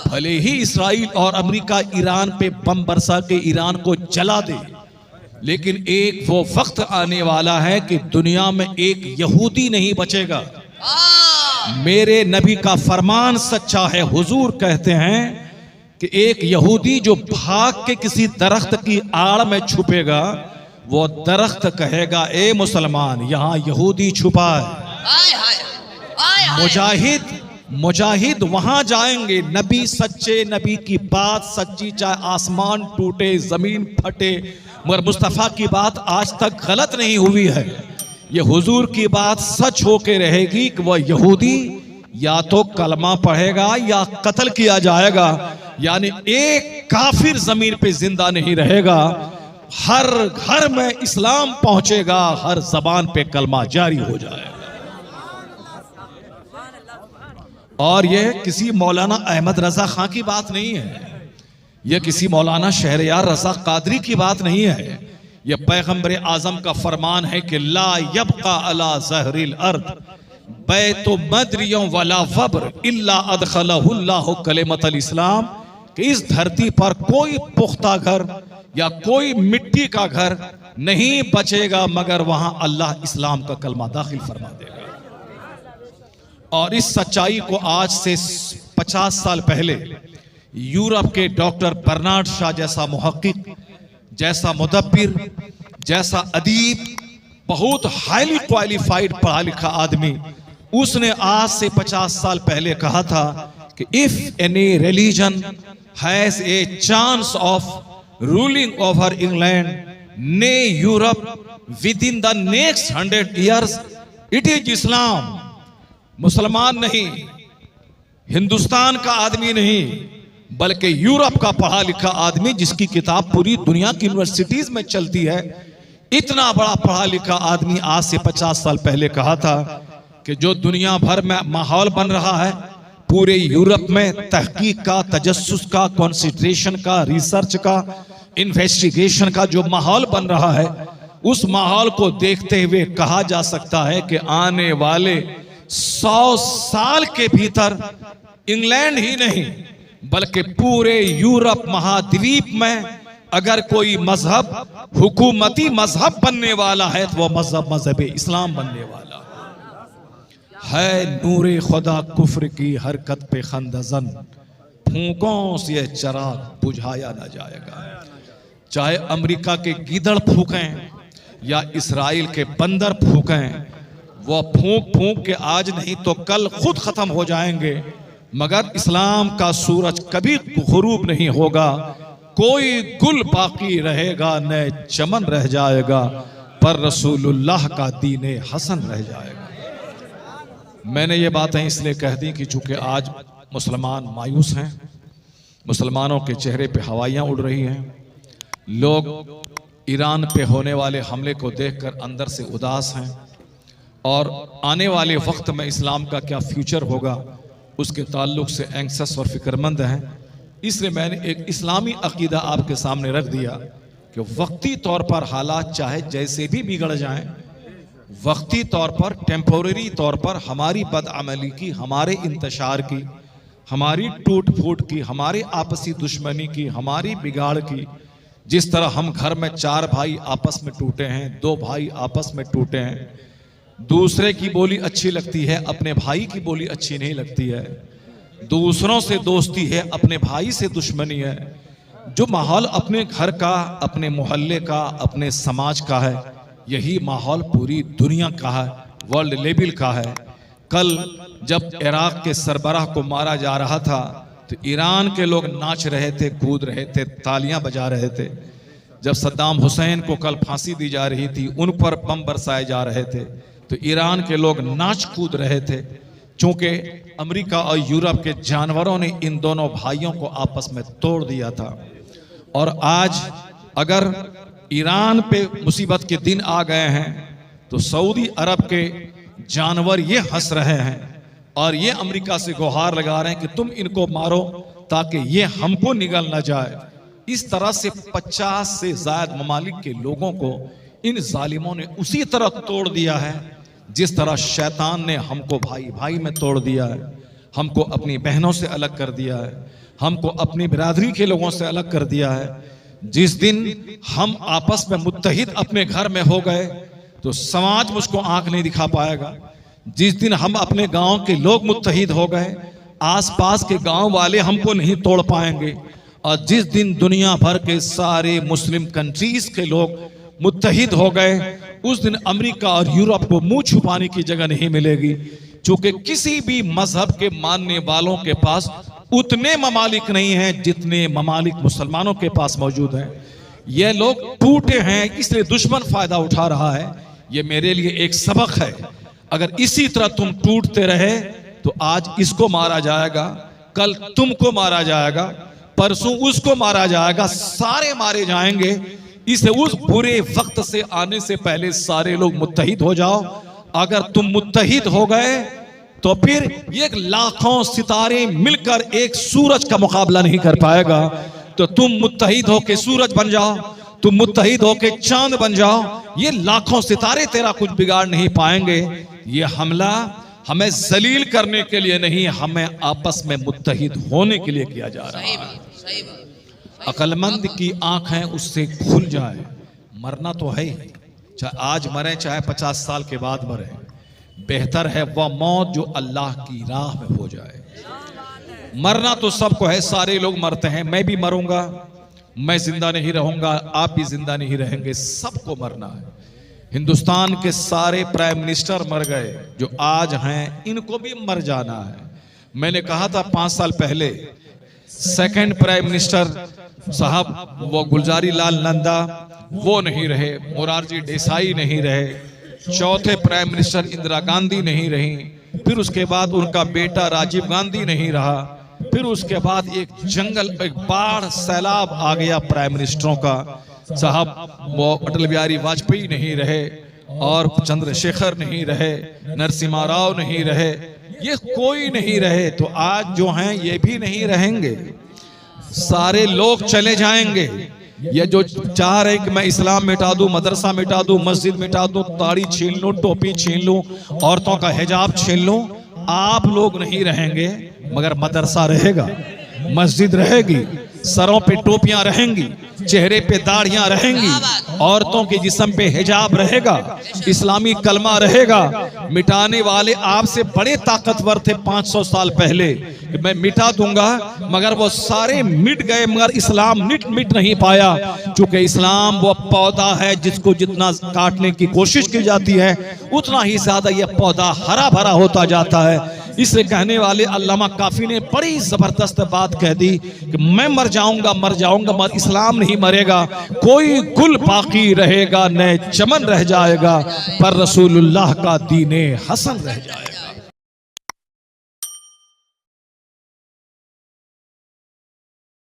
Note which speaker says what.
Speaker 1: भले ही इसराइल और America Iran पे बम बरसा के ईरान को जला दे, लेकिन एक वो वक्त आने वाला है कि दुनिया में एक यहूदी नहीं बचेगा। मेरे नबी का फरमान सच्चा है। हुजूर कहते हैं कि एक यहूदी जो भाग के किसी दरख्त की आड़ में छुपेगा, वो दरख्त कहेगा ए मुसलमान यहां यहूदी छुपा है। मुजाहिद वहां जाएंगे। नबी सच्चे नबी की बात सच्ची, चाहे आसमान टूटे जमीन फटे, मगर मुस्तफ़ा की बात आज तक गलत नहीं हुई है। ये हुजूर की बात सच होके रहेगी कि वह यहूदी या तो कलमा पढ़ेगा या कत्ल किया जाएगा, यानी एक काफिर जमीन पे जिंदा नहीं रहेगा। हर घर में इस्लाम पहुंचेगा, हर जबान पे कलमा जारी हो जाएगा। और यह किसी मौलाना अहमद रजा खां की बात नहीं है, यह किसी मौलाना शहरयार रजा कादरी की बात नहीं है। यह पैगंबर आजम का फरमान है कि ला यबका अला ज़हरिल अर्द बैतु मदरियों वला वब्र इल्ला अदखलहुल्लाहु कलिमतल इस्लाम, कि इस धरती पर कोई पुख्ता घर या कोई मिट्टी का घर नहीं बचेगा मगर वहां अल्लाह इस्लाम का कलमा दाखिल फरमा देगा। और इस सच्चाई को आज से 50 साल पहले यूरोप के डॉक्टर बर्नार्ड शॉ जैसा मुहक्किक, जैसा मुदब्बिर, जैसा अदीब, बहुत हाईली क्वालिफाइड पढ़ा लिखा आदमी, उसने आज से 50 साल पहले कहा था कि if any religion has a chance of ruling over England ने Europe within the next 100 years, it is Islam. मुसलमान नहीं, हिंदुस्तान का आदमी नहीं, बल्कि यूरोप का पढ़ा लिखा आदमी जिसकी किताब पूरी दुनिया की यूनिवर्सिटीज में चलती है, इतना बड़ा पढ़ा लिखा आदमी आज से 50 साल पहले कहा था कि जो दुनिया भर में माहौल बन रहा है, पूरे यूरोप में तहकीक का, तजस्सुस का, कॉन्सेंट्रेशन का, रिसर्च का, इन्वेस्टिगेशन का जो माहौल बन रहा है, उस माहौल को देखते हुए कहा जा सकता है कि आने वाले 100 साल के भीतर इंग्लैंड ही नहीं बल्कि पूरे यूरोप महाद्वीप में अगर कोई मजहब हुकूमती मजहब बनने वाला है तो वह मजहब इस्लाम बनने वाला है। नूरे खुदा कुफ्र की हरकत पे खंदजन, फूकों से चराग बुझाया ना जाएगा। चाहे अमेरिका के गीदड़ फूकें या इसराइल के बंदर फूकें, वो फूंक फूंक के आज नहीं तो कल खुद खत्म हो जाएंगे, मगर इस्लाम का सूरज कभी गुरूब नहीं होगा। कोई गुल बाकी रहेगा न चमन रह जाएगा, पर रसूलुल्लाह का दीने हसन रह जाएगा। मैंने ये बातें इसलिए कह दी कि चूंकि आज मुसलमान मायूस हैं, मुसलमानों के चेहरे पे हवाइयाँ उड़ रही हैं, लोग ईरान पे होने वाले हमले को देखकर अंदर से उदास हैं, और आने वाले वक्त में इस्लाम का क्या फ्यूचर होगा उसके ताल्लुक से एंक्सस और फिक्रमंद हैं। इसलिए मैंने एक इस्लामी अकीदा आपके सामने रख दिया कि वक्ती तौर पर हालात चाहे जैसे भी बिगड़ जाएं, वक्ती तौर पर, टेम्पोरेरी तौर पर हमारी बदअमली की, हमारे इंतशार की, हमारी टूट फूट की, हमारी आपसी दुश्मनी की, हमारी बिगाड़ की, जिस तरह हम घर में 4 भाई आपस में टूटे हैं, 2 भाई आपस में टूटे हैं, दूसरे की बोली अच्छी लगती है, अपने भाई की बोली अच्छी नहीं लगती है, दूसरों से दोस्ती है, अपने भाई से दुश्मनी है। जो माहौल अपने घर का, अपने मोहल्ले का, अपने समाज का है, यही माहौल पूरी दुनिया का है, वर्ल्ड लेवल का है। कल जब इराक के सरबराह को मारा जा रहा था तो ईरान के लोग नाच रहे थे, कूद रहे थे, तालियां बजा रहे थे। जब सद्दाम हुसैन को कल फांसी दी जा रही थी, उन पर बम बरसाए जा रहे थे, तो ईरान के लोग नाच कूद रहे थे। चूंकि अमेरिका और यूरोप के जानवरों ने इन दोनों भाइयों को आपस में तोड़ दिया था, और आज अगर ईरान पे मुसीबत के दिन आ गए हैं तो सऊदी अरब के जानवर ये हंस रहे हैं और ये अमेरिका से गुहार लगा रहे हैं कि तुम इनको मारो ताकि ये हमको निगल ना जाए। इस तरह से 50 से ज्यादा ममालिक के लोगों को इन जालिमों ने उसी तरह तोड़ दिया है जिस तरह शैतान ने हमको भाई भाई में तोड़ दिया है। हमको अपनी बहनों से अलग कर दिया है, हमको अपनी बिरादरी के लोगों से अलग कर दिया है। जिस दिन हम आपस में मुत्तहिद अपने घर में हो गए तो समाज मुझको आंख नहीं दिखा पाएगा। जिस दिन हम अपने गांव के लोग मुत्तहिद हो गए, आसपास के गांव वाले हमको नहीं तोड़ पाएंगे। और जिस दिन दुनिया भर के सारे मुस्लिम कंट्रीज के लोग मुत्तहिद हो गए, उस दिन अमेरिका और यूरोप को मुंह छुपाने की जगह नहीं मिलेगी। चूंकि किसी भी मजहब के मानने वालों के पास उतने ममालिक नहीं हैं जितने ममालिक मुसलमानों के पास मौजूद हैं। ये लोग टूटे हैं, इसलिए दुश्मन फायदा उठा रहा है। ये मेरे लिए एक सबक है। अगर इसी तरह तुम टूटते रहे तो आज इसको मारा जाएगा, कल तुमको मारा जाएगा, परसों उसको मारा जाएगा, सारे मारे जाएंगे। इसे उस बुरे वक्त से आने से पहले सारे लोग मुत्तहिद हो जाओ। अगर तुम मुत्तहिद हो गए तो फिर ये लाखों सितारे मिलकर एक सूरज का मुकाबला नहीं कर पाएगा। तो तुम मुत्तहिद होके सूरज बन जाओ, तुम मुत्तहिद होके चांद बन जाओ। ये लाखों सितारे तेरा कुछ बिगाड़ नहीं पाएंगे। ये हमला हमें जलील करने के लिए नहीं, हमें आपस में मुत्तहिद होने के लिए किया जा रहा है। अक्लमंद की आंखें उससे खुल जाए। मरना तो है ही, चाहे आज मरे चाहे 50 साल के बाद मरे, बेहतर है वह मौत जो अल्लाह की राह में हो जाए। मरना तो सबको है, सारे लोग मरते हैं, मैं भी मरूंगा, मैं जिंदा नहीं रहूंगा, आप भी जिंदा नहीं रहेंगे, सबको मरना है। हिंदुस्तान के सारे प्राइम मिनिस्टर मर गए जो आज हैं, इनको भी मर जाना है। मैंने कहा था 5 साल पहले, सेकंड प्राइम मिनिस्टर साहब वो गुलजारी लाल नंदा वो नहीं रहे, मोरारजी देसाई नहीं रहे, चौथे प्राइम मिनिस्टर इंदिरा गांधी नहीं रही, फिर उसके बाद उनका बेटा राजीव गांधी नहीं रहा, फिर उसके बाद एक जंगल, एक बाढ़ सैलाब आ गया प्राइम मिनिस्टरों का। साहब वो अटल बिहारी वाजपेयी नहीं रहे, और चंद्रशेखर नहीं रहे, नरसिम्हा राव नहीं रहे, ये कोई नहीं रहे। तो आज जो हैं ये भी नहीं रहेंगे, सारे लोग चले जाएंगे। ये जो चाह रहे कि मैं इस्लाम मिटा दूं, मदरसा मिटा दूं, मस्जिद मिटा दूं, दाढ़ी छीन लूं, टोपी छीन लूं, औरतों का हिजाब छीन लूं, आप लोग नहीं रहेंगे, मगर मदरसा रहेगा, मस्जिद रहेगी, सरों पे टोपियां रहेंगी, चेहरे पे दाढ़ियां रहेंगी, औरतों के जिस्म पे हिजाब रहेगा, इस्लामी कलमा रहेगा। मिटाने वाले आपसे बड़े ताकतवर थे 500 साल पहले कि मैं मिटा दूंगा, मगर वो सारे मिट गए, मगर इस्लाम मिट नहीं पाया। क्योंकि इस्लाम वो पौधा है जिसको जितना काटने की कोशिश की जाती है उतना ही ज्यादा यह पौधा हरा भरा होता जाता है। इसे कहने वाले अल्लामा काफी ने बड़ी जबरदस्त बात कह दी कि मैं मर जाऊंगा मगर इस्लाम नहीं मरेगा, कोई गुल बाकी रहेगा, नए चमन रह जाएगा, पर रसूलुल्लाह का दीने हसन रह जाएगा।